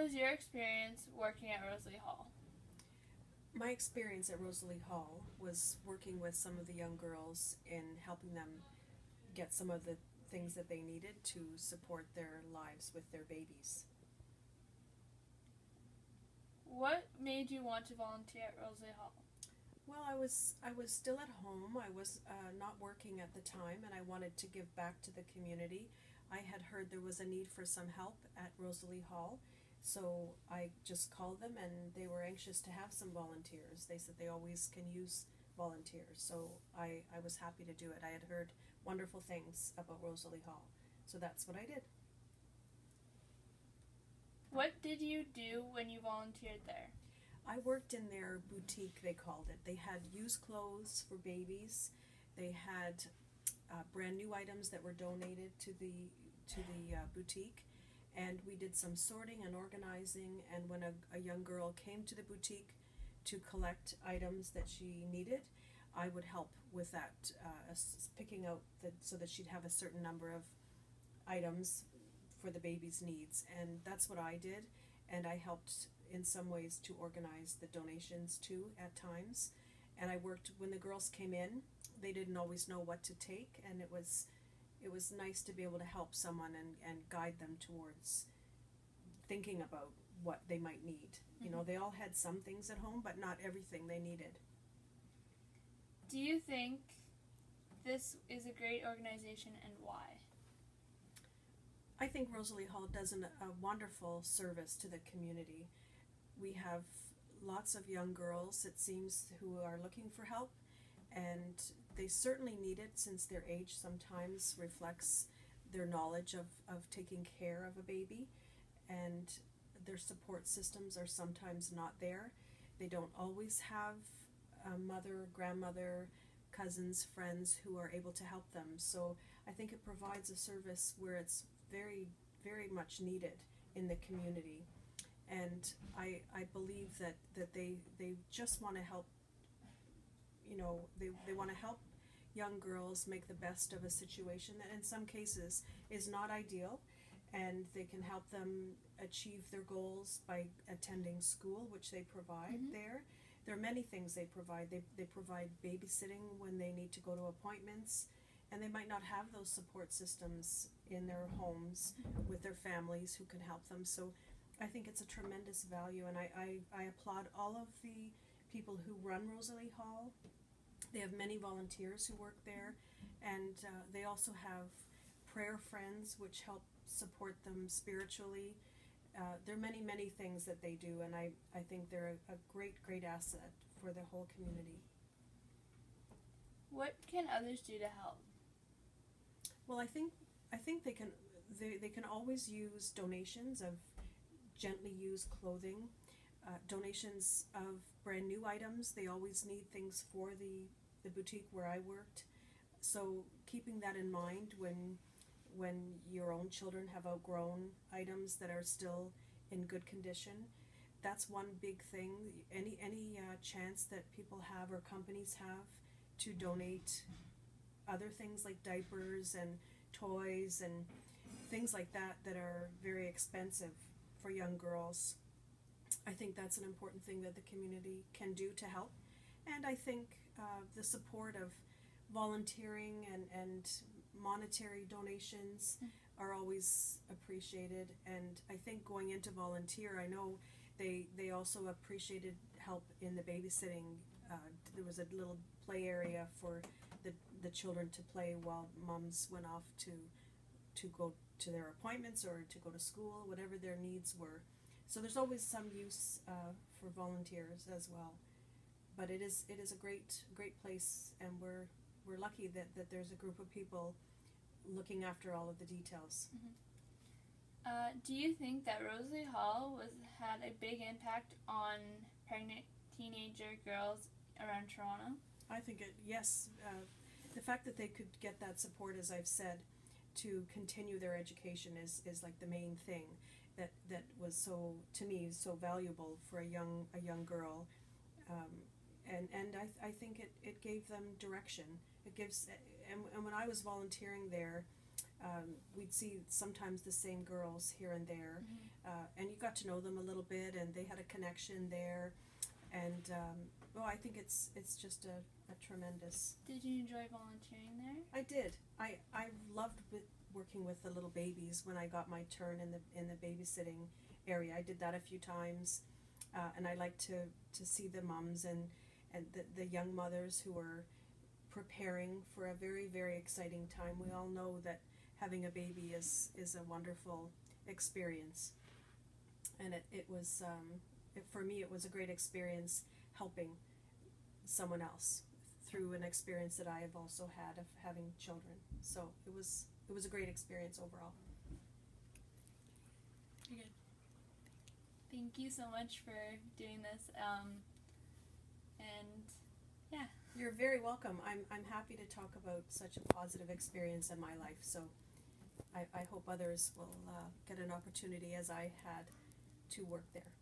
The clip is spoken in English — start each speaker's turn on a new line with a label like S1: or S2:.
S1: was your experience working at Rosalie Hall?
S2: My experience at Rosalie Hall was working with some of the young girls in helping them get some of the things that they needed to support their lives with their babies.
S1: What made you want to volunteer at Rosalie Hall?
S2: Well, I was still at home. I was not working at the time, and I wanted to give back to the community. I had heard there was a need for some help at Rosalie Hall, so I just called them, and they were anxious to have some volunteers. They said they always can use volunteers, so I was happy to do it. I had heard wonderful things about Rosalie Hall, so that's what I did.
S1: What did you do when you volunteered there?
S2: I worked in their boutique, they called it. They had used clothes for babies. They had brand new items that were donated to the boutique, and we did some sorting and organizing. And when a young girl came to the boutique to collect items that she needed, I would help with that, picking out so that she'd have a certain number of items for the baby's needs, and that's what I did. And I helped in some ways to organize the donations too at times. And I worked when the girls came in. They didn't always know what to take, and it was nice to be able to help someone and guide them towards thinking about what they might need. You know, they all had some things at home, but not everything they needed.
S1: Do you think this is a great organization, and why?
S2: I think Rosalie Hall does a wonderful service to the community. We have lots of young girls, it seems, who are looking for help, and they certainly need it since their age sometimes reflects their knowledge of taking care of a baby, and their support systems are sometimes not there. They don't always have a mother, grandmother, cousins, friends who are able to help them. So I think it provides a service where it's very, very much needed in the community. And I believe that they just want to help, you know, they want to help young girls make the best of a situation that in some cases is not ideal, and they can help them achieve their goals by attending school, which they provide there. There are many things they provide. They provide babysitting when they need to go to appointments, and they might not have those support systems in their homes with their families who can help them. So I think it's a tremendous value, and I applaud all of the people who run Rosalie Hall. They have many volunteers who work there, and they also have prayer friends which help support them spiritually. There are many, many things that they do, and I think they're a great, great asset for the whole community.
S1: What can others do to help?
S2: Well, I think they can always use donations of gently used clothing, donations of brand new items. They always need things for the boutique where I worked. So keeping that in mind when your own children have outgrown items that are still in good condition, that's one big thing. Any chance that people have or companies have to donate other things like diapers and toys and things like that that are very expensive for young girls, I think that's an important thing that the community can do to help. And I think the support of volunteering and monetary donations are always appreciated. And I think going into volunteer, I know they also appreciated help in the babysitting. There was a little play area for the children to play while moms went off to go to their appointments or to go to school, whatever their needs were. So there's always some use for volunteers as well. But it is a great place, and we're lucky that there's a group of people looking after all of the details.
S1: Do you think that Rosalie Hall had a big impact on pregnant teenager girls around Toronto?
S2: I think yes. The fact that they could get that support, as I've said, to continue their education is like the main thing that was so, to me, so valuable for a young girl. And I think it gave them direction. It gives, and when I was volunteering there, we'd see sometimes the same girls here and there, and you got to know them a little bit, and they had a connection there, and well, I think it's just a tremendous.
S1: Did you enjoy volunteering there?
S2: I did. I loved working with the little babies when I got my turn in the babysitting area. I did that a few times, and I like to see the moms and the young mothers who are preparing for a very, very exciting time. We all know that having a baby is a wonderful experience, and it was for me it was a great experience helping someone else through an experience that I have also had of having children. So it was a great experience overall.
S1: Good. Thank you so much for doing this, and yeah.
S2: You're very welcome. I'm happy to talk about such a positive experience in my life, so I hope others will get an opportunity as I had to work there.